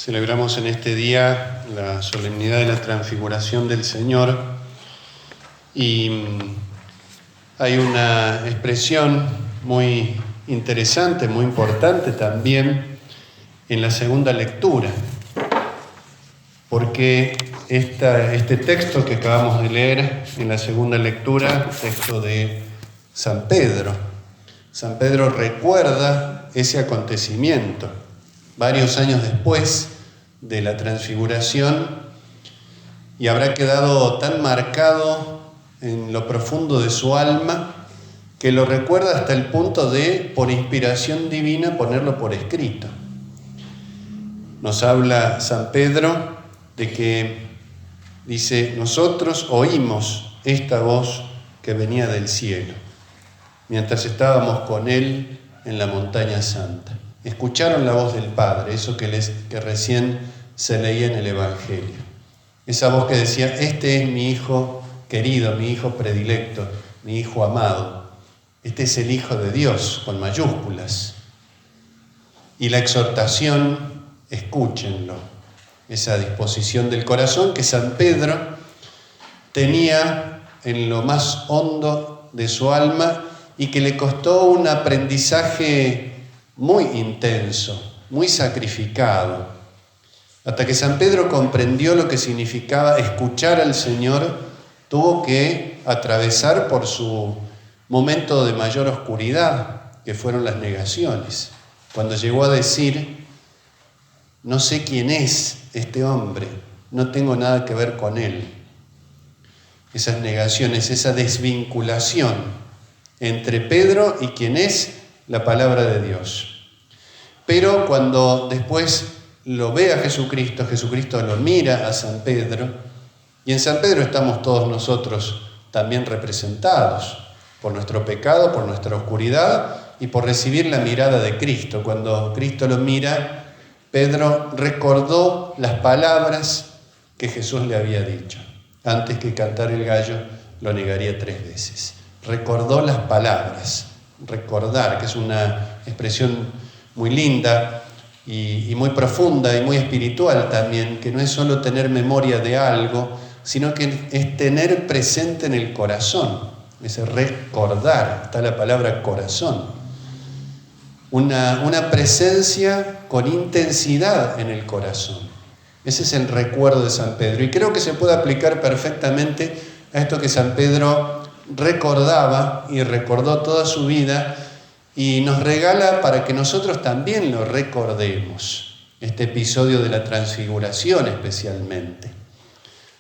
Celebramos en este día la solemnidad de la transfiguración del Señor y hay una expresión muy interesante, muy importante también en la segunda lectura, porque este texto que acabamos de leer en la segunda lectura, texto de San Pedro recuerda ese acontecimiento. Varios años después de la transfiguración, y habrá quedado tan marcado en lo profundo de su alma que lo recuerda hasta el punto de, por inspiración divina, ponerlo por escrito. Nos habla San Pedro de que, dice, nosotros oímos esta voz que venía del cielo, mientras estábamos con él en la montaña santa. Escucharon la voz del Padre, eso que recién se leía en el Evangelio. Esa voz que decía, este es mi Hijo querido, mi Hijo predilecto, mi Hijo amado. Este es el Hijo de Dios, con mayúsculas. Y la exhortación, escúchenlo. Esa disposición del corazón que San Pedro tenía en lo más hondo de su alma y que le costó un aprendizaje muy intenso, muy sacrificado, hasta que San Pedro comprendió lo que significaba escuchar al Señor. Tuvo que atravesar por su momento de mayor oscuridad, que fueron las negaciones, cuando llegó a decir, no sé quién es este hombre, no tengo nada que ver con él. Esas negaciones, esa desvinculación entre Pedro y quien es la palabra de Dios. Pero cuando después lo ve a Jesucristo, Jesucristo lo mira a San Pedro, y en San Pedro estamos todos nosotros también representados por nuestro pecado, por nuestra oscuridad y por recibir la mirada de Cristo. Cuando Cristo lo mira, Pedro recordó las palabras que Jesús le había dicho. Antes que cantar el gallo, lo negaría 3 veces. Recordó las palabras. Recordar, que es una expresión muy linda y muy profunda y muy espiritual también, que no es solo tener memoria de algo, sino que es tener presente en el corazón, ese recordar, está la palabra corazón, una presencia con intensidad en el corazón. Ese es el recuerdo de San Pedro, y creo que se puede aplicar perfectamente a esto que San Pedro recordaba y recordó toda su vida, y nos regala para que nosotros también lo recordemos, este episodio de la transfiguración especialmente,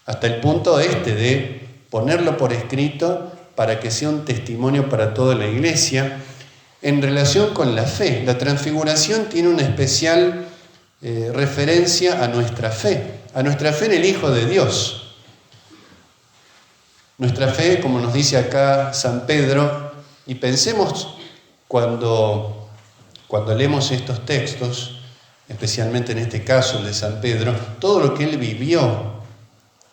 hasta el punto de ponerlo por escrito para que sea un testimonio para toda la Iglesia en relación con la fe. La transfiguración tiene una especial referencia a nuestra fe en el Hijo de Dios. Nuestra fe, como nos dice acá San Pedro, y pensemos cuando leemos estos textos, especialmente en este caso el de San Pedro, todo lo que él vivió.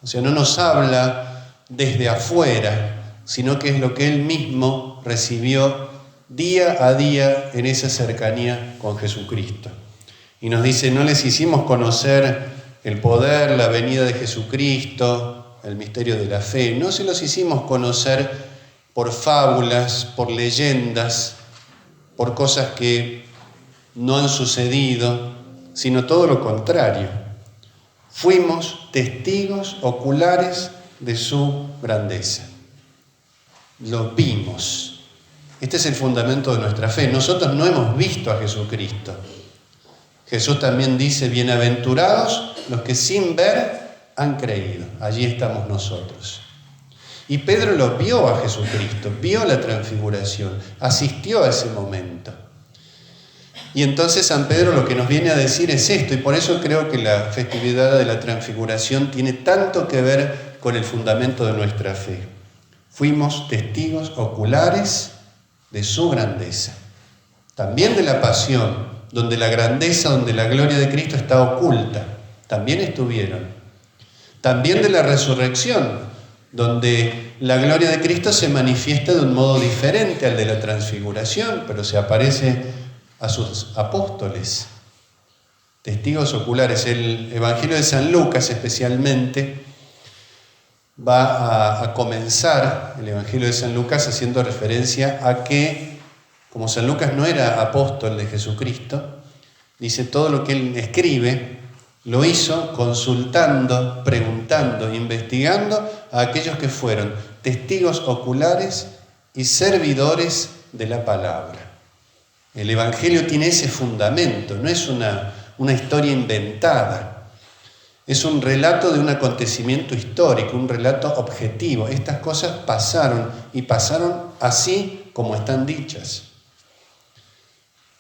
O sea, no nos habla desde afuera, sino que es lo que él mismo recibió día a día en esa cercanía con Jesucristo. Y nos dice, no les hicimos conocer el poder, la venida de Jesucristo, el misterio de la fe, no se los hicimos conocer por fábulas, por leyendas, por cosas que no han sucedido, sino todo lo contrario. Fuimos testigos oculares de su grandeza. Lo vimos. Este es el fundamento de nuestra fe. Nosotros no hemos visto a Jesucristo. Jesús también dice, bienaventurados los que sin ver han creído. Allí estamos nosotros. Y Pedro lo vio a Jesucristo, vio la transfiguración, asistió a ese momento. Y entonces San Pedro lo que nos viene a decir es esto, y por eso creo que la festividad de la transfiguración tiene tanto que ver con el fundamento de nuestra fe. Fuimos testigos oculares de su grandeza. También de la pasión, donde la grandeza, donde la gloria de Cristo está oculta, también estuvieron. También de la resurrección, donde la gloria de Cristo se manifiesta de un modo diferente al de la transfiguración, pero se aparece a sus apóstoles. testigos oculares. El Evangelio de San Lucas especialmente va a comenzar el Evangelio de San Lucas haciendo referencia a que, como San Lucas no era apóstol de Jesucristo, dice todo lo que él escribe lo hizo consultando, preguntando, investigando a aquellos que fueron testigos oculares y servidores de la palabra. El Evangelio tiene ese fundamento, no es una historia inventada. Es un relato de un acontecimiento histórico, un relato objetivo. Estas cosas pasaron y pasaron así como están dichas.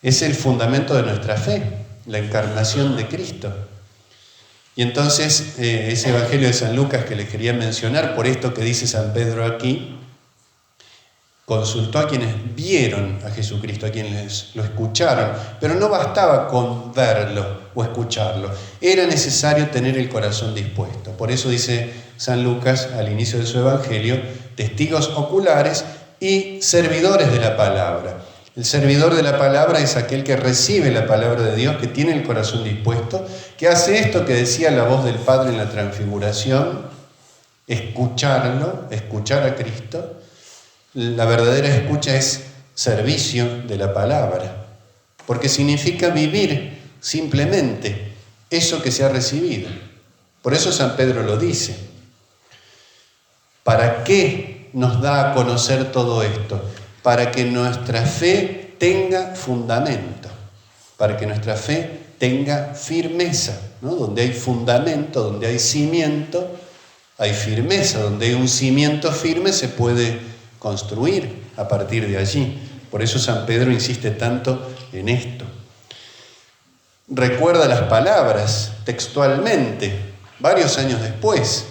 Es el fundamento de nuestra fe, la encarnación de Cristo. Y entonces ese Evangelio de San Lucas que les quería mencionar, por esto que dice San Pedro aquí, consultó a quienes vieron a Jesucristo, a quienes lo escucharon, pero no bastaba con verlo o escucharlo, era necesario tener el corazón dispuesto. Por eso dice San Lucas al inicio de su Evangelio, testigos oculares y servidores de la palabra. El servidor de la palabra es aquel que recibe la palabra de Dios, que tiene el corazón dispuesto, que hace esto que decía la voz del Padre en la transfiguración, escucharlo, escuchar a Cristo. La verdadera escucha es servicio de la palabra, porque significa vivir simplemente eso que se ha recibido. Por eso San Pedro lo dice. ¿Para qué nos da a conocer todo esto? Para que nuestra fe tenga fundamento, para que nuestra fe tenga firmeza, ¿no? Donde hay fundamento, donde hay cimiento, hay firmeza. Donde hay un cimiento firme se puede construir a partir de allí. Por eso San Pedro insiste tanto en esto. Recuerda las palabras textualmente, varios años después,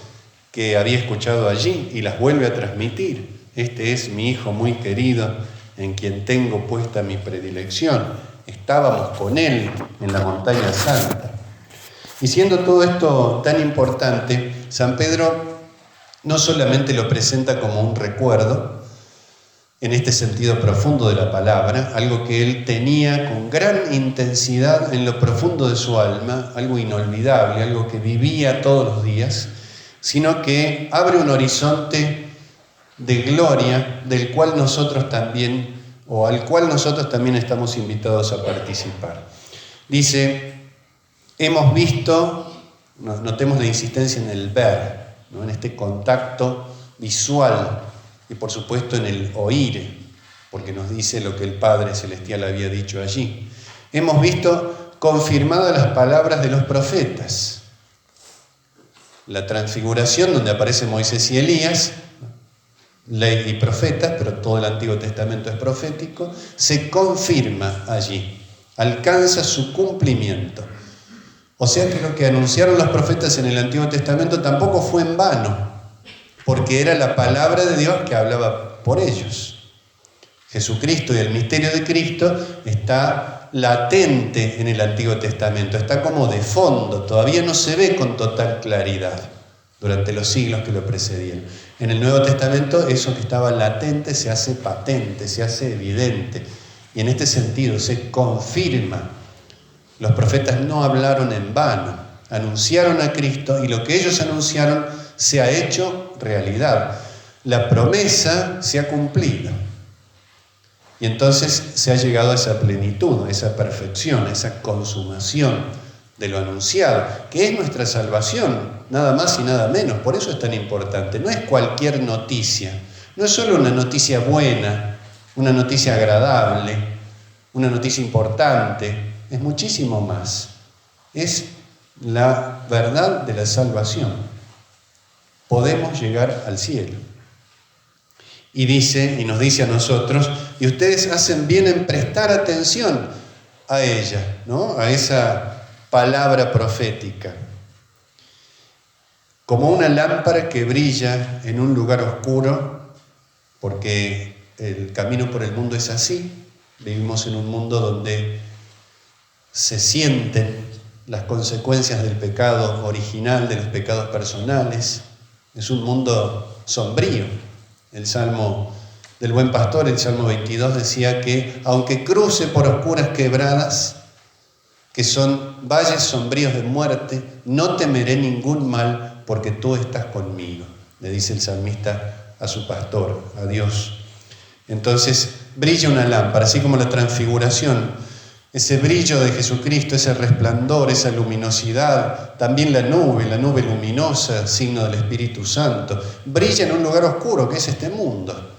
que había escuchado allí y las vuelve a transmitir. Este es mi Hijo muy querido, en quien tengo puesta mi predilección. Estábamos con Él en la montaña santa. Y siendo todo esto tan importante, San Pedro no solamente lo presenta como un recuerdo, en este sentido profundo de la palabra, algo que él tenía con gran intensidad en lo profundo de su alma, algo inolvidable, algo que vivía todos los días, sino que abre un horizonte de gloria del cual nosotros también, o al cual nosotros también estamos invitados a participar. Dice, hemos visto, notemos la insistencia en el ver, ¿no? En este contacto visual y por supuesto en el oír, porque nos dice lo que el Padre Celestial había dicho allí. Hemos visto confirmadas las palabras de los profetas. La transfiguración, donde aparecen Moisés y Elías, ley y profetas, pero todo el Antiguo Testamento es profético, se confirma allí, alcanza su cumplimiento. O sea que lo que anunciaron los profetas en el Antiguo Testamento tampoco fue en vano, porque era la palabra de Dios que hablaba por ellos. Jesucristo y el misterio de Cristo está latente en el Antiguo Testamento, está como de fondo, todavía no se ve con total claridad durante los siglos que lo precedían. En el Nuevo Testamento eso que estaba latente se hace patente, se hace evidente, y en este sentido se confirma. Los profetas no hablaron en vano, anunciaron a Cristo y lo que ellos anunciaron se ha hecho realidad. La promesa se ha cumplido. Y entonces se ha llegado a esa plenitud, a esa perfección, a esa consumación de lo anunciado, que es nuestra salvación, nada más y nada menos. Por eso es tan importante. No es cualquier noticia, no es solo una noticia buena, una noticia agradable, una noticia importante, es muchísimo más. Es la verdad de la salvación. Podemos llegar al cielo. Y dice, y nos dice a nosotros, y ustedes hacen bien en prestar atención a ella, ¿no? A esa palabra profética. Como una lámpara que brilla en un lugar oscuro, porque el camino por el mundo es así. Vivimos en un mundo donde se sienten las consecuencias del pecado original, de los pecados personales. Es un mundo sombrío. El Salmo del Buen Pastor, el Salmo 22, decía que aunque cruce por oscuras quebradas, que son valles sombríos de muerte, no temeré ningún mal porque tú estás conmigo, le dice el salmista a su pastor, a Dios. Entonces brilla una lámpara, así como la transfiguración, ese brillo de Jesucristo, ese resplandor, esa luminosidad, también la nube luminosa, signo del Espíritu Santo, brilla en un lugar oscuro que es este mundo.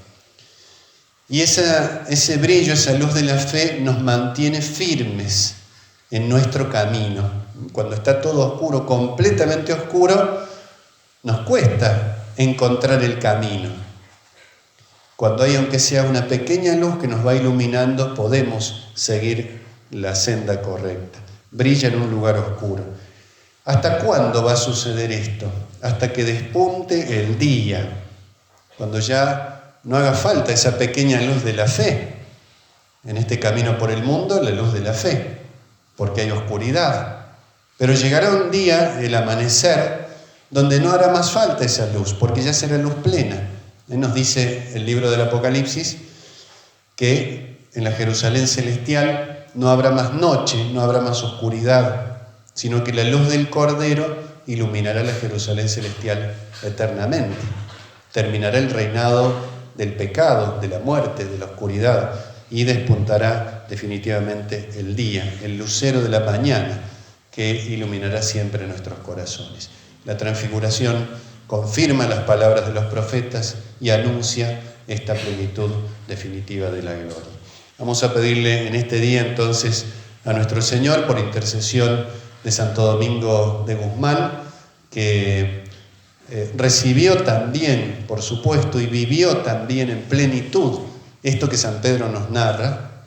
Y ese brillo, esa luz de la fe nos mantiene firmes en nuestro camino. Cuando está todo oscuro, completamente oscuro, nos cuesta encontrar el camino. Cuando hay, aunque sea una pequeña luz que nos va iluminando, podemos seguir la senda correcta. Brilla en un lugar oscuro. ¿Hasta cuándo va a suceder esto? Hasta que despunte el día, cuando ya no haga falta esa pequeña luz de la fe. En este camino por el mundo, la luz de la fe, porque hay oscuridad. Pero llegará un día, el amanecer, donde no hará más falta esa luz, porque ya será luz plena. Nos dice el libro del Apocalipsis que en la Jerusalén celestial no habrá más noche, no habrá más oscuridad, sino que la luz del Cordero iluminará la Jerusalén celestial eternamente. Terminará el reinado del pecado, de la muerte, de la oscuridad, y despuntará definitivamente el día, el lucero de la mañana, que iluminará siempre nuestros corazones. La transfiguración confirma las palabras de los profetas y anuncia esta plenitud definitiva de la gloria. Vamos a pedirle en este día entonces a nuestro Señor, por intercesión de Santo Domingo de Guzmán, que recibió también, por supuesto, y vivió también en plenitud esto que San Pedro nos narra,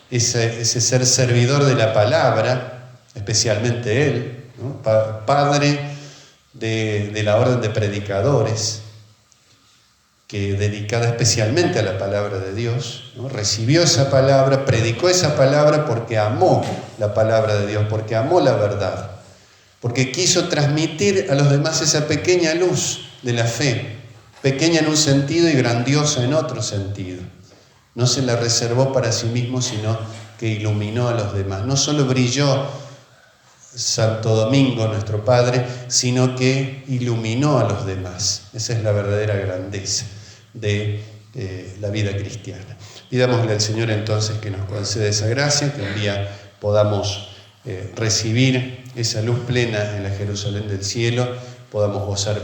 ese ser servidor de la palabra, especialmente él, ¿no? Padre de la orden de predicadores, que dedicada especialmente a la palabra de Dios, ¿no? Recibió esa palabra, predicó esa palabra porque amó la palabra de Dios, porque amó la verdad, porque quiso transmitir a los demás esa pequeña luz de la fe, pequeña en un sentido y grandiosa en otro sentido. No se la reservó para sí mismo, sino que iluminó a los demás. No solo brilló Santo Domingo, nuestro Padre, sino que iluminó a los demás. Esa es la verdadera grandeza de la vida cristiana. Pidámosle al Señor entonces que nos conceda esa gracia, que un día podamos recibir esa luz plena en la Jerusalén del cielo, podamos gozar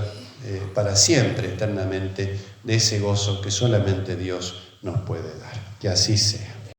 para siempre, eternamente, de ese gozo que solamente Dios nos puede dar. Que así sea.